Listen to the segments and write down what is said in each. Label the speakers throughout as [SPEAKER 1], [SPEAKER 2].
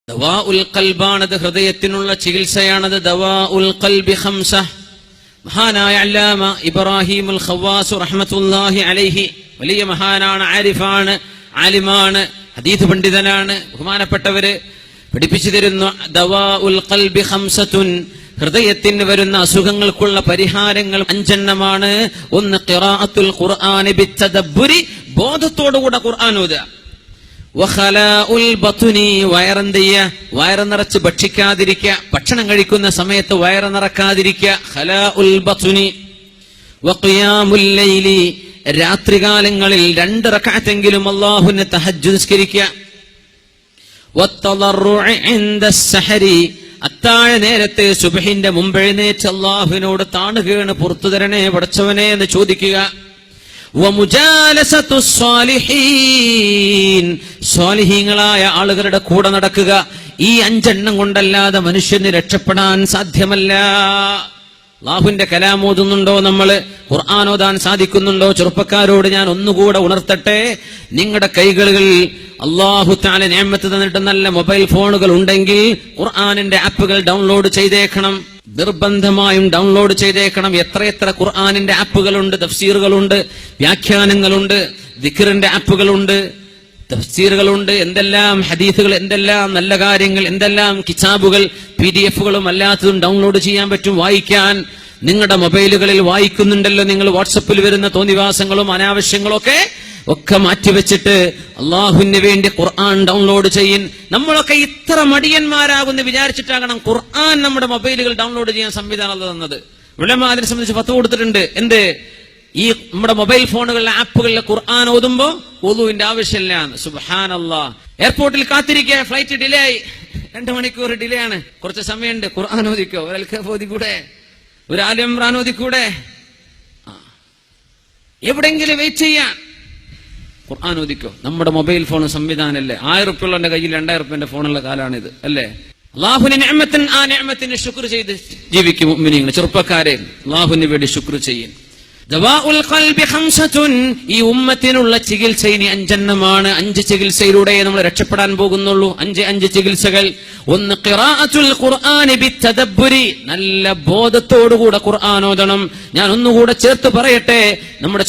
[SPEAKER 1] ദവാ ഉൽ ഖൽബാണത്, ഹൃദയത്തിനുള്ള ചികിത്സയാണത്. ദവാ ഉൽ ഖൽബി ഖംസ. മഹാനായ അല്ലാമ ഇബ്രാഹിമുൽ ഖവ്വാസ് റഹ്മത്തുള്ളാഹി അലൈഹി വലിയ മഹാനാണ്, ആരിഫാണ്, ആലിമാണ്, ഹദീസ് പണ്ഡിതനാണ്. ബഹുമാനപ്പെട്ടവര് പഠിപ്പിച്ചു തരുന്നു, ദവാ ഉൽ ഖൽബി ഖംസത്തുൻ, ഹൃദയത്തിന് വരുന്ന അസുഖങ്ങൾക്കുള്ള പരിഹാരങ്ങൾ 5 എണ്ണമാണ്. ഒന്ന് ഖിറാഅത്തുൽ ഖുർആനി ബിത്തദബ്ബുരി, ബോധത്തോടുകൂടെ ഖുർആൻ ഓതുക. വഖലാഉൽ ബത്നി, വയറ് നിറച്ച് ഭക്ഷിക്കാതിരിക്കുക, ഭക്ഷണം കഴിക്കുന്ന സമയത്ത് വയറ് നിറക്കാതിരിക്കുക. ഖലാഉൽ ബത്നി. വഖിയാമുൽ ലൈലി, രാത്രികാലങ്ങളിൽ 2 റക്അത്തെങ്കിലും അല്ലാഹുവിനെ തഹജ്ജുദ് നിസ്കരിക്കുക. വത്തളർറുഇ ഇൻദസ് സഹരി, അത്താഴ നേരത്തെ സുബ്ഹിന്റെ മുമ്പ് എഴുന്നേറ്റ് അല്ലാഹുവിനോട് താണുകയാണ്, പുറത്തു തരണേ പടച്ചവനെ എന്ന് ചോദിക്കുക. വമുജാലസത്തു സ്വാലിഹീൻ, സ്വാലിഹീങ്ങളായ ആളുകളുടെ കൂടെ നടക്കുക. ഈ 5 എണ്ണം കൊണ്ടല്ലാതെ മനുഷ്യന് രക്ഷപ്പെടാൻ സാധ്യമല്ല. അല്ലാഹുവിന്റെ കലാം ഓതുന്നുണ്ടോ? നമ്മള് ഖുർആൻ ഓതാൻ സാധിക്കുന്നുണ്ടോ? ചെറുപ്പക്കാരോട് ഞാൻ ഒന്നുകൂടെ ഉണർത്തട്ടെ, നിങ്ങളുടെ കൈകളിൽ അല്ലാഹു തആല നിഅമത്ത് തന്നിട്ട് നല്ല മൊബൈൽ ഫോണുകൾ ഉണ്ടെങ്കിൽ ഖുർആനിന്റെ ആപ്പുകൾ ഡൗൺലോഡ് ചെയ്തേക്കണം. നിർബന്ധമായും ഡൗൺലോഡ് ചെയ്തേക്കണം. എത്ര ഖുർആനിന്റെ ആപ്പുകളുണ്ട്, തഫ്സീറുകളുണ്ട്, വ്യാഖ്യാനങ്ങളുണ്ട്, ദിക്റിന്റെ ആപ്പുകളുണ്ട്, തഫ്സീറുകളുണ്ട്, എന്തെല്ലാം ഹദീസുകൾ, എന്തെല്ലാം നല്ല കാര്യങ്ങൾ, എന്തെല്ലാം കിതാബുകൾ, PDF-കളും അല്ലാത്തതും ഡൗൺലോഡ് ചെയ്യാൻ പറ്റും, വായിക്കാൻ. നിങ്ങളുടെ മൊബൈലുകളിൽ വായിക്കുന്നുണ്ടല്ലോ നിങ്ങൾ, വാട്സപ്പിൽ വരുന്ന തോന്നിവാസങ്ങളും അനാവശ്യങ്ങളും ഒക്കെ മാറ്റിവെച്ചിട്ട് അള്ളാഹുവിന് വേണ്ടി ഖുർആൻ ഡൗൺലോഡ് ചെയ്യും. നമ്മളൊക്കെ ഇത്ര മടിയന്മാരാകുന്ന വിചാരിച്ചിട്ടാകണം ഖുർആൻ നമ്മുടെ മൊബൈലുകൾ ഡൗൺലോഡ് ചെയ്യാൻ സംവിധാനം തന്നത്. ഉലമാ അതിനെ സംബന്ധിച്ച് ഫത്വ കൊടുത്തിട്ടുണ്ട്. എന്ത്? ഈ നമ്മുടെ മൊബൈൽ ഫോണുകളിലെ ആപ്പുകളിലെ ഖുർആൻ ഓതുമ്പോ വുളൂവിന്റെ ആവശ്യമില്ല. സുബ്ഹാനല്ലാഹ്. എയർപോർട്ടിൽ കാത്തിരിക്കുക, ഫ്ലൈറ്റ് ഡിലേ ആയി, 2 മണിക്കൂർ ഡിലേ ആണ്, കുറച്ച് സമയമുണ്ട്, ഖുർആൻ ഓദിക്കോ, ഒരു അൽഖഫ് ഓതിക്കൂടെ, ഒരു ആലി ഇംറാൻ ഓതിക്കൂടെ, എവിടെങ്കിലും വെയിറ്റ് ചെയ്യാൻ ഖുർആൻ ഓദിക്കോ. നമ്മുടെ മൊബൈൽ ഫോൺ സംവിധാനമല്ലേ? 1000 റുപ്യയുടെ കയ്യിൽ 2000 റുപ്യന്റെ ഫോണുള്ള കാലാണിത് അല്ലേ? അല്ലാഹുവിന്റെ നിഅമത്തിൻ, ആ നിഅമത്തിന് ശുക്ർ ചെയ്ത് ജീവിക്കും മുഅ്മിനീങ്ങൾ. ചെറുപ്പക്കാരെ, അല്ലാഹുവിന് വേണ്ടി ശുക്ർ ചെയ്യും. ദവാഉൽ ഖൽബി ഖംസത്തുൻ, ഈ ഉമ്മത്തിനുള്ള ചികിത്സ ഇനി 5 എണ്ണമാണ്. 5 ചികിത്സയിലൂടെ നമ്മൾ രക്ഷപ്പെടാൻ പോകുന്നുള്ളൂ. 5 ചികിത്സകൾ. ഒന്ന് ഖിറാഅത്തുൽ ഖുർആനി ബിത്തദബ്ബുരി, നല്ല ബോധത്തോടുകൂടെ ഖുർആൻ ഓതണം. ഞാൻ ഒന്നുകൂടെ ചേർത്ത് പറയട്ടെ, നമ്മുടെ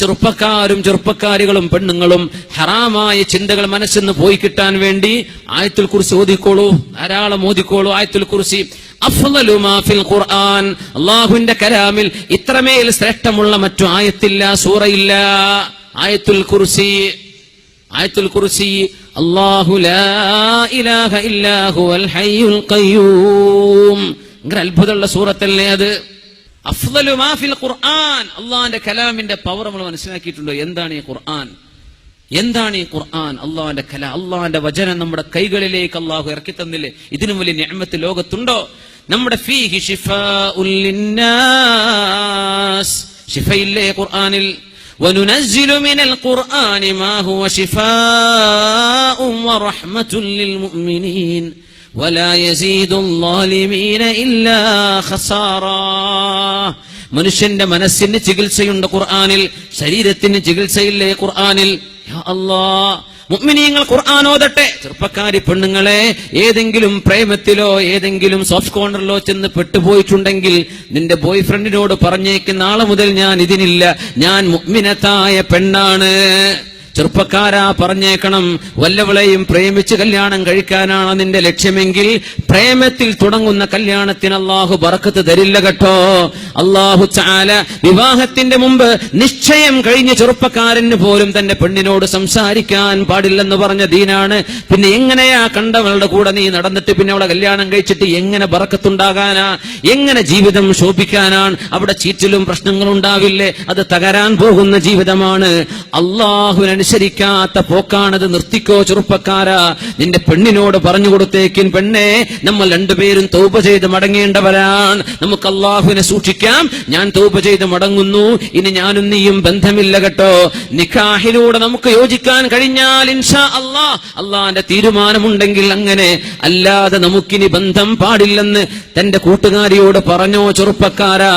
[SPEAKER 1] ചെറുപ്പക്കാരികളും പെണ്ണുങ്ങളും ഹറാമായ ചിന്തകൾ മനസ്സിൽ നിന്ന് പോയി കിട്ടാൻ വേണ്ടി ആയത്തുൽ കുർസി ഓതിക്കോളൂ, ധാരാളം ഓതിക്കോളൂ. ആയത്തുൽ കുർസി അഫ്ളലു മാ ഫിൽ ഖുർആൻ, അല്ലാഹുവിന്റെ കലാമിൽ ഇത്രമേൽ ശ്രേഷ്ഠമുള്ള മറ്റു ആയത്തില്ല, സൂറയില്ല. ആയത്തുൽ കുർസി അല്ലാഹു ലാ ഇലാഹ ഇല്ലാ ഹുവൽ ഹയ്യുൽ ഖയ്യൂം. ഭയങ്കര അത്ഭുതമുള്ള സൂറത്തല്ലേ അത്. അഫ്ളലു മാ ഫിൽ ഖുർആൻ, അല്ലാഹുവിന്റെ കലാമിന്റെ പവർ നമ്മൾ മനസ്സിലാക്കിയിട്ടുണ്ടോ? എന്താണ് ഈ ഖുർആൻ? എന്താണ് ഈ ഖുർആൻ? അല്ലാഹുവിന്റെ കലാം, അല്ലാഹുവിന്റെ വചനം നമ്മുടെ കൈകളിലേക്ക് അല്ലാഹു ഇറക്കി തന്നില്ലേ? ഇതിനും വലിയ നിഅമത്ത് ലോകത്തുണ്ടോ? നമ്മുടെ ഫീഹി ശിഫാഉൽ ലിന്നാസ്, ശിഫയില്ലേ ഖുർആനിൽ? വനുനസ്സിലു മിനൽ ഖുർആനി മാ ഹുവ ശിഫാഉൻ വറഹ്മത്തുൻ ലിൽ മുഅ്മിനീൻ വലാ യസീദുൽ ളാലിമീന ഇല്ലാ ഖസാറാ. മനുഷ്യന്റെ മനസ്സിന് ചികിത്സയുണ്ട് ഖുർആനിൽ, ശരീരത്തിന് ചികിത്സയില്ലേ ഖുർആനിൽ? യാ അല്ലാഹ്, മുഅ്മിനീങ്ങൾ ഖുർആൻ ഓതട്ടെ. ചെറുപ്പക്കാരി പെണ്ണുങ്ങളെ, ഏതെങ്കിലും പ്രേമത്തിലോ ഏതെങ്കിലും സോഫ്റ്റ് കോർണറിലോ ചെന്ന് പെട്ടുപോയിട്ടുണ്ടെങ്കിൽ നിന്റെ ബോയ് ഫ്രണ്ടിനോട് പറഞ്ഞേക്ക്, നാളെ മുതൽ ഞാൻ ഇതിനില്ല, ഞാൻ മുഅ്മിനത്തായ പെണ്ണാണ്. ചെറുപ്പക്കാരാ, പറഞ്ഞേക്കണം. വല്ലവളെയും പ്രേമിച്ച് കല്യാണം കഴിക്കാനാണ് നിന്റെ ലക്ഷ്യമെങ്കിൽ പ്രേമത്തിൽ തുടങ്ങുന്ന കല്യാണത്തിന് അല്ലാഹു ബറക്കത്ത് തരില്ല കേട്ടോ. അല്ലാഹു തആല വിവാഹത്തിന്റെ മുമ്പ് നിശ്ചയം കഴിഞ്ഞ ചെറുപ്പക്കാരന് പോലും തന്റെ പെണ്ണിനോട് സംസാരിക്കാൻ പാടില്ലെന്ന് പറഞ്ഞ ദീനാണ്. പിന്നെ എങ്ങനെയാ കണ്ടവളുടെ കൂടെ നീ നടന്നിട്ട് പിന്നെ അവളെ കല്യാണം കഴിച്ചിട്ട് എങ്ങനെ ബറക്കത്തുണ്ടാകാനാ? എങ്ങനെ ജീവിതം ശോഭിക്കാനാണ്? അവിടെ ചീറ്റിലും പ്രശ്നങ്ങളും ഉണ്ടാവില്ലേ? അത് തകരാൻ പോകുന്ന ജീവിതമാണ്. അല്ലാഹുവിനെ അനുസരിക്കാത്ത പോക്കാണത്. നിർത്തിക്കോ ചെറുപ്പക്കാരാ. നിന്റെ പെണ്ണിനോട് പറഞ്ഞു കൊടുത്തേക്കിൻ, പെണ്ണെ, നമ്മൾ 2 പേരും തൗബ ചെയ്ത് മടങ്ങേണ്ടവരാണ്. നമുക്ക് അല്ലാഹുവിനെ സൂക്ഷിക്കാം. ഞാൻ തൗബ ചെയ്ത് മടങ്ങുന്നു, ഇനി ഞാനും നീയും ബന്ധമില്ല കേട്ടോ. നിക്കാഹിലൂടെ നമുക്ക് യോജിക്കാൻ കഴിഞ്ഞാൽ ഇൻഷാ അല്ലാഹ്, അല്ലാഹുവിന്റെ തീരുമാനമുണ്ടെങ്കിൽ അങ്ങനെ, അല്ലാതെ നമുക്കിനി ബന്ധം പാടില്ലെന്ന് തന്റെ കൂട്ടുകാരിയോട് പറഞ്ഞോ ചെറുപ്പക്കാരാ.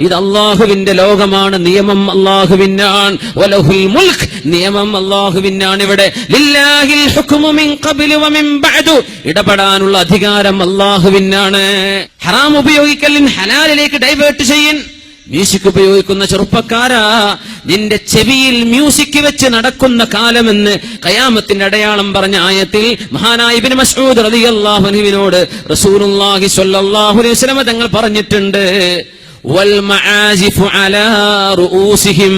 [SPEAKER 1] ഇത് അല്ലാഹുവിന്റെ ലോകമാണ്, നിയമം അല്ലാഹുവിനാണ്. വലഹുൽ മുൽക്ക്, നിയമം അല്ലാഹുവിനാണ്. ഇവിടെ ലില്ലാഹിൽ ഹുക്മു മിൻ ഖബ്ലു വമിൻ ബഅദു, ഇടപെടാനുള്ള അധികാരം അല്ലാഹുവിനാണ്. ഹറാം ഉപയോഗിക്കലിൻ ഹലാലിലേക്ക് ഡൈവേർട്ട് ചെയ്യൻ. മ്യൂസിക് ഉപയോഗിക്കുന്ന ചെറുപ്പക്കാരാ, നിന്റെ ചെവിയിൽ മ്യൂസിക് വെച്ച് നടക്കുന്ന കാലമെന്ന് ഖിയാമത്തിന്റെ അടയാളം പറഞ്ഞ ആയത്തിൽ മഹാനായ ഇബ്നു മസ്ഊദ് റളിയല്ലാഹു അൻഹുവിനോട് റസൂലുള്ളാഹി സ്വല്ലല്ലാഹു അലൈഹി വസല്ലം തങ്ങൾ പറഞ്ഞിട്ടുണ്ട്, വൽ മആസിഫു അലാ റൂസിഹിം.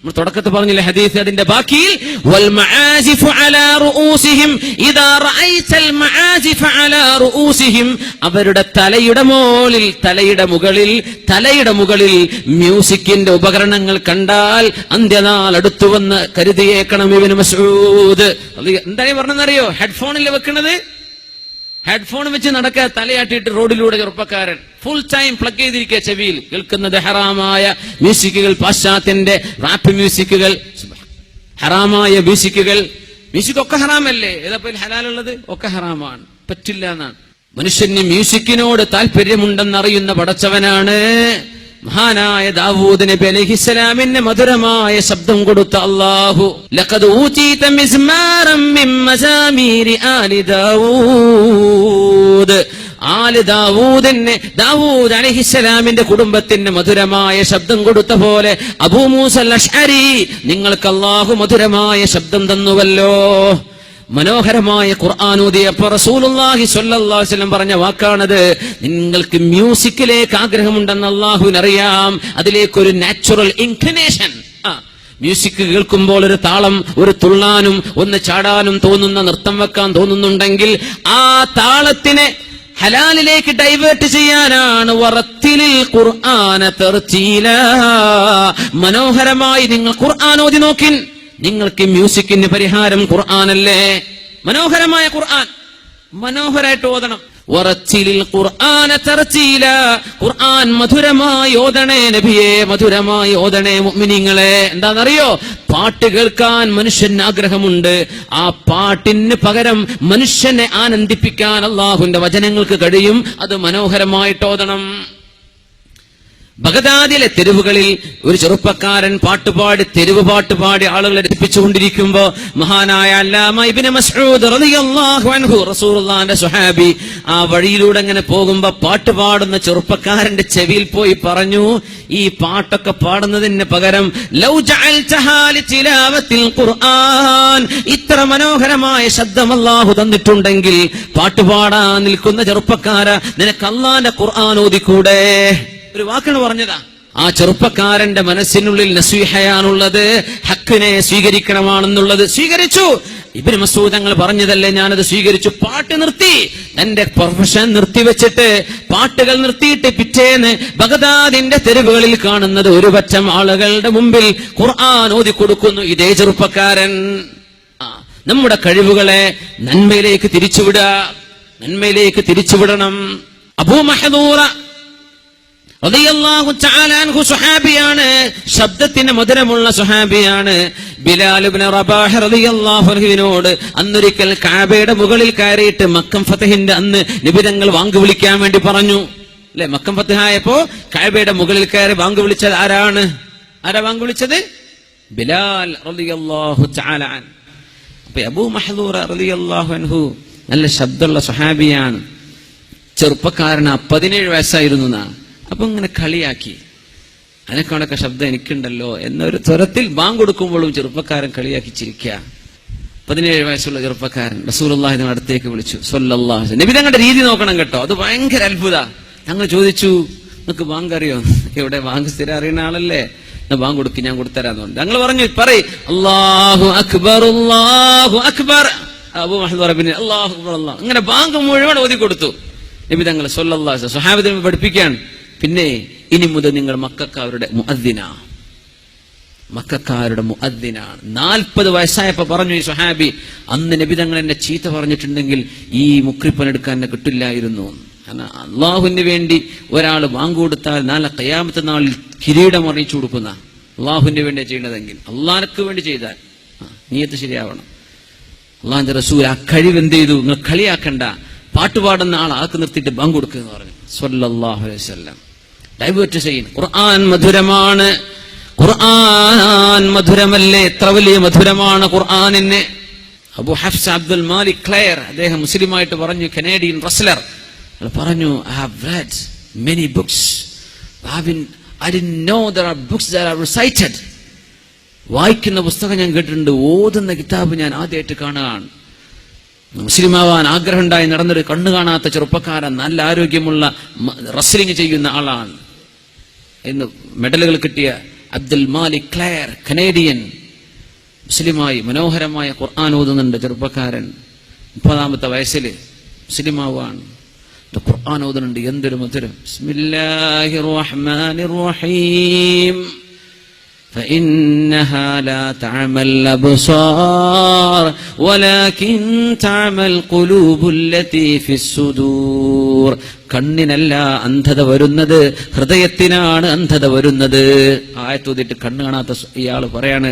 [SPEAKER 1] നമ്മൾ തുടക്കത്തിൽ പറഞ്ഞില്ലേ ഹദീസ്, അതിന്റെ ബാക്കിയിൽ വൽ മആസിഫു അലാ റൂസിഹിം ഇദാ റഅയ്തൽ മആസിഫ അലാ റൂസിഹിം, അവരുടെ തലയുടെ മുകളിൽ മ്യൂസിക്കിന്റെ ഉപകരണങ്ങൾ കണ്ടാൽ അന്ത്യനാൾ അടുത്തുവന്ന് കരുതിയേക്കണം. ഇബ്നു മസ്ഊദ് എന്താണ് പറഞ്ഞെന്നറിയോ? ഹെഡ്ഫോണിൽ വെക്കുന്നത്, ഹെഡ്ഫോൺ വെച്ച് നടക്കുക, തലയാട്ടിയിട്ട് റോഡിലൂടെ ചെറുപ്പക്കാരൻ ഫുൾ ടൈം പ്ലഗ് ചെയ്തിരിക്കുക, ചെവിയിൽ കേൾക്കുന്നത് ഹറാമായ മ്യൂസിക്കുകൾ, പാശ്ചാത്യന്റെ റാപ്പ് മ്യൂസിക്കുകൾ, ഹറാമായ മ്യൂസിക് ഒക്കെ ഹറാമല്ലേ? ഏതാ ഹലാലുള്ളത്? ഒക്കെ ഹറാമാണ്, പറ്റില്ല എന്നാണ്. മനുഷ്യന് മ്യൂസിക്കിനോട് താല്പര്യമുണ്ടെന്നറിയുന്ന പടച്ചവനാണ് മഹാനായ ദാവൂദ് നബി അലൈഹിസ്സലാമിന് മധുരമായ ശബ്ദം കൊടുത്ത അല്ലാഹു. ലഖദ് ഊതീത മിസ്മാറൻ മിൻ മസാമീരി ആലി ദാവൂദ്. ദാവൂദ് അലൈഹിസ്സലാമിന്റെ കുടുംബത്തിന് മധുരമായ ശബ്ദം കൊടുത്ത പോലെ അബൂ മൂസൽ അശ്അരി നിങ്ങൾക്ക് അല്ലാഹു മധുരമായ ശബ്ദം തന്നുവല്ലോ. മനോഹരമായ ഖുർആൻ ഓതിയപ്പോൾ റസൂലുള്ളാഹി സ്വല്ലല്ലാഹു അലൈഹി വസല്ലം പറഞ്ഞ വാക്കാണത്. നിങ്ങൾക്ക് മ്യൂസിക്കിലേക്ക് ആഗ്രഹമുണ്ടെന്ന് അല്ലാഹുവിനറിയാം. അതിലേക്കൊരു നാച്ചുറൽ ഇൻക്ലിനേഷൻ. മ്യൂസിക് കേൾക്കുമ്പോൾ ഒരു താളം, ഒരു തുള്ളാനും ഒന്ന് ചാടാനും തോന്നുന്ന, നൃത്തം വെക്കാൻ തോന്നുന്നുണ്ടെങ്കിൽ ആ താളത്തിനെ ഹലാലിലേക്ക് ഡൈവേർട്ട് ചെയ്യാനാണ് വറത്തിലിൽ ഖുർആന തർതീലാ. മനോഹരമായി നിങ്ങൾ ഖുർആൻ ഓതി നോക്കിൻ. നിങ്ങൾക്ക് മ്യൂസിക്കിന് പരിഹാരം ഖുർആനല്ലേ? മനോഹരമായ ഖുർആൻ മനോഹരായിട്ട് ഓതണം. വറത്തിലിൽ ഖുർആന തർതീലാ, ഖുർആൻ മധുരമായി ഓതണേ നബിയെ, മധുരമായി ഓതണേ മുഅ്മിനീങ്ങളെ. എന്താണെന്നറിയോ? പാട്ട് കേൾക്കാൻ മനുഷ്യന് ആഗ്രഹമുണ്ട്. ആ പാട്ടിന് പകരം മനുഷ്യനെ ആനന്ദിപ്പിക്കാൻ അല്ലാഹുവിന്റെ വചനങ്ങൾക്ക് കഴിയും. അത് മനോഹരമായിട്ട് ഓതണം. ബഗ്ദാദിലെ തെരുവുകളിൽ ഒരു ചെറുപ്പക്കാരൻ പാട്ടുപാടി, തെരുവ് പാട്ടുപാടി ആളുകളെ രസിപ്പിച്ചുകൊണ്ടിരിക്കുമ്പോ മഹാനായ അല്ലാമ ഇബ്നു മസ്ഊദ് റളിയല്ലാഹു അൻഹു, റസൂലുള്ളാഹിന്റെ സ്വഹാബി, ആ വഴിയിലൂടെ അങ്ങനെ പോകുമ്പോ പാട്ട് പാടുന്ന ചെറുപ്പക്കാരന്റെ ചെവിയിൽ പോയി പറഞ്ഞു, ഈ പാട്ടൊക്കെ പാടുന്നതിന് പകരം ലൗ ജഅൽതഹാ ലിതിലാവത്തിൽ ഖുർആൻ, ഇത്ര മനോഹരമായ ശബ്ദം അല്ലാഹു തന്നിട്ടുണ്ടെങ്കിൽ പാട്ടുപാടാൻ നിൽക്കുന്ന ചെറുപ്പക്കാരാ, നിനക്ക് അല്ലാഹുവിന്റെ ഖുർആൻ ഓതിക്കൂടെ? ഒരു വാക്കാണ് പറഞ്ഞതാ. ആ ചെറുപ്പക്കാരന്റെ മനസ്സിനുള്ളിൽ നസീഹയാണുള്ളത്, ഹക്കിനെ സ്വീകരിക്കണമാണെന്നുള്ളത്. സ്വീകരിച്ചു. ഇബ്നു മസ്ഊദ് തങ്ങൾ പറഞ്ഞതല്ലേ, ഞാനത് സ്വീകരിച്ചു. പാട്ട് നിർത്തി, എന്റെ പ്രൊഫഷൻ നിർത്തിവെച്ചിട്ട്, പാട്ടുകൾ നിർത്തിയിട്ട് പിറ്റേന്ന് ബഗ്ദാദിന്റെ തെരുവുകളിൽ കാണുന്നത് ഒരു പറ്റം ആളുകളുടെ മുമ്പിൽ ഖുർആൻ ഓതി കൊടുക്കുന്നു ഇതേ ചെറുപ്പക്കാരൻ. നമ്മുടെ കഴിവുകളെ നന്മയിലേക്ക് തിരിച്ചുവിടണം. അബൂ മഹ്ദൂറ റളിയല്ലാഹു തആല അൻഹു സ്വഹാബിയാണ്, ശബ്ദത്തിന് മധുരമുള്ള സ്വഹാബിയാണ്. ബിലാൽ ഇബ്നു റബാഹ് റളിയല്ലാഹു അൻഹുവിനോട് അന്നൊരിക്കൽ കഅബയുടെ മുകളിൽ കയറിയിട്ട് മക്കം ഫതഹിന്റെ അന്ന് നബി തങ്ങൾ വാങ്ക് വിളിക്കാൻ വേണ്ടി പറഞ്ഞു അല്ലെ? മക്കം ഫതഹായപ്പോ കഅബയുടെ മുകളിൽ കയറി വാങ്ക് വിളിച്ചത് ആരാണ്? ആരാ വാങ്ക് വിളിച്ചത്? ബിലാൽ റളിയല്ലാഹു തആല അൻ. അപ്പൊ അബൂ മഹ്ദൂറ റളിയല്ലാഹു അൻഹു നല്ല ശബ്ദമുള്ള സ്വഹാബിയാണ്. ചെറുപ്പക്കാരനാ, 17 വയസ്സായിരുന്നു. അപ്പൊ ഇങ്ങനെ കളിയാക്കി, അതിനേക്കാളൊക്കെ ശബ്ദം എനിക്കുണ്ടല്ലോ എന്നൊരു സ്വരത്തിൽ ബാങ്ക് കൊടുക്കുമ്പോഴും ചെറുപ്പക്കാരൻ കളിയാക്കി ചിരിക്കുക. 17 വയസ്സുള്ള ചെറുപ്പക്കാരൻ റസൂലുള്ളാഹി തങ്ങളുടെ അടുത്തേക്ക് വിളിച്ചു സ്വല്ലല്ലാഹു അലൈഹി വസല്ലം. നബി തങ്ങളുടെ രീതി നോക്കണം കേട്ടോ, അത് ഭയങ്കര അത്ഭുത. ഞങ്ങൾ ചോദിച്ചു, നിങ്ങൾക്ക് ബാങ്ക് അറിയോ? എവിടെ ബാങ്ക് സ്ഥിരം അറിയുന്ന ആളല്ലേ, ബാങ്ക് കൊടുക്കി, ഞാൻ കൊടുത്തരാന്ന് പറഞ്ഞു. ഞങ്ങൾ പറഞ്ഞു, പറയ് അല്ലാഹു അക്ബർ അല്ലാഹു അക്ബർ. അബൂ മഹ്ദൂറ ബിൻ അല്ലാഹു അക്ബർ അല്ലാഹു, അങ്ങനെ ബാങ്ക് മുഴുവൻ ഓതി കൊടുത്തു നബി തങ്ങൾ സ്വല്ലല്ലാഹു അലൈഹി വസല്ലം. സ്വഹാബത്തിനെ പഠിപ്പിക്കാൻ, പിന്നെ ഇനി മുതൽ നിങ്ങൾ മക്കക്കാരുടെ മുഅദ്ദിനാണ്. 40 വയസ്സായപ്പോ പറഞ്ഞു ഈ സ്വഹാബി, അന്ന് നബി തങ്ങൾ എന്നെ ചീത്ത പറഞ്ഞിട്ടുണ്ടെങ്കിൽ ഈ മുക്രിപ്പനെടുക്കാൻ എന്നെ കിട്ടില്ലായിരുന്നു. കാരണം അള്ളാഹുവിന് വേണ്ടി ഒരാൾ ബാങ്ക് കൊടുത്താൽ നാളെ ഖിയാമത്ത് നാളിൽ കിരീടം അറിയിച്ചു കൊടുക്കുന്ന, അള്ളാഹുവിന് വേണ്ടി ചെയ്യണതെങ്കിൽ, അള്ളാഹ്ക്ക് വേണ്ടി ചെയ്താൽ നിയത്ത് ശരിയാവണം. അള്ളാഹിന്റെ റസൂൽ ആ കഴിവ് എന്ത് ചെയ്തു? നിങ്ങൾ കളിയാക്കണ്ട, പാട്ടുപാടുന്ന ആൾ ആക്ക് നിർത്തിയിട്ട് ബാങ്ക് കൊടുക്കുക എന്ന് പറഞ്ഞു സ്വല്ലല്ലാഹു അലൈഹി വസല്ലം. ഡൈവേർട്ട് ചെയ്യുന്നു. ഖുർആൻ മധുരമാണ്, ഖുർആൻ മധുരമല്ലേ, എത്ര വലിയ മധുരമാണ് ഖുർആനിന്. അബു ഹഫ്സ് അബ്ദുൽ മാലിക് ക്ലെയർ അദ്ദേഹം മുസ്ലിമായിട്ട് പറഞ്ഞു, കനേഡിയൻ റെസ്ലർ പറഞ്ഞു, I have read many books. I didn't know there are books that are recited. വായിക്കുന്ന പുസ്തകം ഞാൻ കേട്ടിട്ടുണ്ട്, ഓതുന്ന കിതാബ് ഞാൻ ആദ്യമായിട്ട് കാണുകയാണ്. മുസ്ലിമാവാൻ ആഗ്രഹം ഉണ്ടായി നടന്നൊരു കണ്ണു കാണാത്ത ചെറുപ്പക്കാരൻ, നല്ല ആരോഗ്യമുള്ള റെസ്ലിംഗ് ചെയ്യുന്ന ആളാണ്. ഇന്ന് മെഡലുകൾ കിട്ടിയ അബ്ദുൽ മാലിക് ക്ലെയർ, കനേഡിയൻ, മുസ്ലിമായി മനോഹരമായ ഖുർആൻ ഓതുന്നുണ്ട് ചെറുപ്പക്കാരൻ. 30-ാമത്തെ വയസ്സിൽ മുസ്ലിമാവാണ്, ഖുർആൻ ഓതുന്നുണ്ട്. എന്തൊരു മധുരം. ബിസ്മില്ലാഹിർ റഹ്മാനിർ റഹീം. فإنها لا تعمى الأبصار ولكن تعمى القلوب التي في الصدور. കണ്ണിനല്ല അന്ധത വരുന്നത്, ഹൃദയത്തിനാണ് അന്ധത വരുന്നത്. ആയത്തോതിട്ട് കണ്ണ് കാണാത്ത ഇയാൾ പറയാണ്,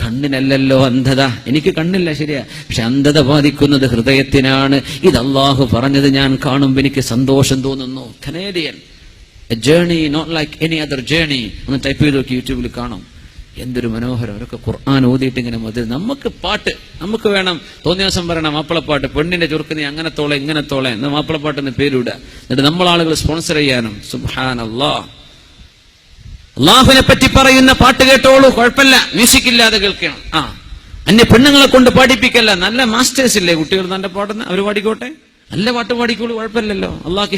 [SPEAKER 1] കണ്ണിനല്ലല്ലോ അന്ധത, എനിക്ക് കണ്ണില്ല ശരിയാ, പക്ഷെ അന്ധത ബാധിക്കുന്നത് ഹൃദയത്തിനാണ്. ഇത് അള്ളാഹു പറഞ്ഞത് ഞാൻ കാണുമ്പോൾ എനിക്ക് സന്തോഷം തോന്നുന്നു. Canadian, a journey not like any other journey. ഒന്ന് ടൈപ്പ് ചെയ്ത് നോക്കി, യൂട്യൂബിൽ കാണും. എന്തൊരു മനോഹരം. അവരൊക്കെ ഖുർആൻ ഓതിയിട്ട് ഇങ്ങനെ മതി. നമുക്ക് പാട്ട് നമുക്ക് വേണം, തോന്നിയ ദിവസം പറയണം മാപ്പിളപ്പാട്ട്, പെണ്ണിന്റെ ചുരുക്ക് നീ അങ്ങനെ തോളെ ഇങ്ങനെ തോളെ എന്ന് മാപ്പിളപ്പാട്ടെന്ന് പേരിടുക. എന്നിട്ട് നമ്മളാളുകൾ സ്പോൺസർ ചെയ്യാനും. സുബ്ഹാനല്ലാഹ്. അള്ളാഹുവിനെ പറ്റി പറയുന്ന പാട്ട് കേട്ടോളൂ, കുഴപ്പമില്ല, മ്യൂസിക് ഇല്ലാതെ കേൾക്കണം. അന്യ പെണ്ണുങ്ങളെ കൊണ്ട് പാടിപ്പിക്കല്ല, നല്ല മാസ്റ്റേഴ്സ് ഇല്ലേ കുട്ടികൾ നല്ല പാടുന്ന, അവർ പാടിക്കോട്ടെ, നല്ല പാട്ട് പാടിക്കോളൂ, കുഴപ്പമില്ലല്ലോ. അള്ളാഹ്